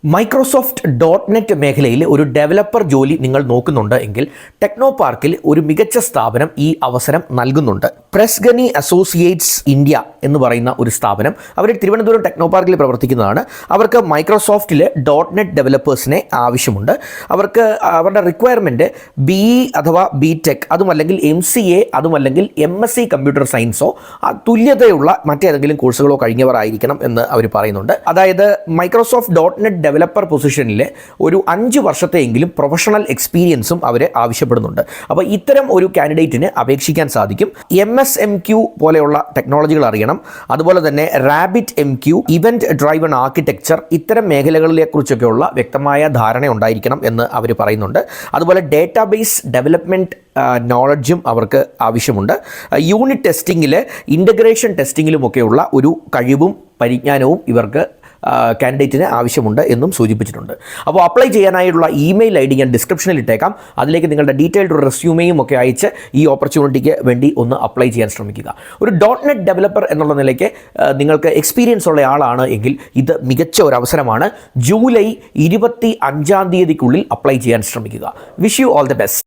Microsoft .NET മേഖലയിൽ ഒരു developer ജോലി നിങ്ങൾ നോക്കുന്നുണ്ട് എങ്കിൽ ടെക്നോ പാർക്കിൽ ഒരു മികച്ച സ്ഥാപനം ഈ അവസരം നൽകുന്നുണ്ട്. പ്രസ്ഗനി അസോസിയേറ്റ്സ് ഇന്ത്യ എന്ന് പറയുന്ന ഒരു സ്ഥാപനം, അവർ തിരുവനന്തപുരം ടെക്നോ പാർക്കിൽ പ്രവർത്തിക്കുന്നതാണ്. അവർക്ക് മൈക്രോസോഫ്റ്റിൽ .NET ഡെവലപ്പേഴ്സിനെ ആവശ്യമുണ്ട്. അവർക്ക് അവരുടെ റിക്വയർമെൻറ്റ് BE അഥവാ BTech, അതുമല്ലെങ്കിൽ MCA, അതുമല്ലെങ്കിൽ MSc കമ്പ്യൂട്ടർ സയൻസോ തുല്യതയുള്ള മറ്റേതെങ്കിലും കോഴ്സുകളോ കഴിഞ്ഞവർ ആയിരിക്കണം എന്ന് അവർ പറയുന്നുണ്ട്. അതായത് മൈക്രോസോഫ്റ്റ് .NET ഡെവലപ്പർ പൊസിഷനിൽ ഒരു 5 വർഷത്തെയെങ്കിലും പ്രൊഫഷണൽ എക്സ്പീരിയൻസും അവർ ആവശ്യപ്പെടുന്നുണ്ട്. അപ്പോൾ ഇത്തരം ഒരു കാൻഡിഡേറ്റിന് അപേക്ഷിക്കാൻ സാധിക്കും. MSMQ പോലെയുള്ള ടെക്നോളജികൾ അറിയണം. അതുപോലെ തന്നെ RabbitMQ, ഇവൻറ്റ് ഡ്രൈവൺ ആർക്കിടെക്ചർ, ഇത്തരം മേഖലകളെക്കുറിച്ചൊക്കെയുള്ള വ്യക്തമായ ധാരണ ഉണ്ടായിരിക്കണം എന്ന് അവർ പറയുന്നുണ്ട്. അതുപോലെ ഡേറ്റാബേസ് ഡെവലപ്മെൻറ്റ് നോളജും അവർക്ക് ആവശ്യമുണ്ട്. യൂണിറ്റ് ടെസ്റ്റിങ്ങിൽ, ഇൻ്റഗ്രേഷൻ ടെസ്റ്റിങ്ങിലുമൊക്കെയുള്ള ഒരു കഴിവും പരിജ്ഞാനവും ഇവർക്ക് കാൻഡിഡേറ്റിന് ആവശ്യമുണ്ട് എന്നും സൂചിപ്പിച്ചിട്ടുണ്ട്. അപ്പോൾ അപ്ലൈ ചെയ്യാനായുള്ള ഇമെയിൽ ID ഞാൻ ഡിസ്ക്രിപ്ഷനിൽ ഇട്ടേക്കാം. അതിലേക്ക് നിങ്ങളുടെ ഡീറ്റെയിൽഡ് റെസ്യൂമെയും ഒക്കെ അയച്ച് ഈ ഓപ്പർച്യൂണിറ്റിക്ക് വേണ്ടി ഒന്ന് അപ്ലൈ ചെയ്യാൻ ശ്രമിക്കുക. ഒരു .NET ഡെവലപ്പർ എന്നുള്ള നിലയ്ക്ക് നിങ്ങൾക്ക് എക്സ്പീരിയൻസ് ഉള്ള ആളാണ് എങ്കിൽ ഇത് മികച്ച ഒരു അവസരമാണ്. ജൂലൈ 25 അപ്ലൈ ചെയ്യാൻ ശ്രമിക്കുക. Wish you all the best.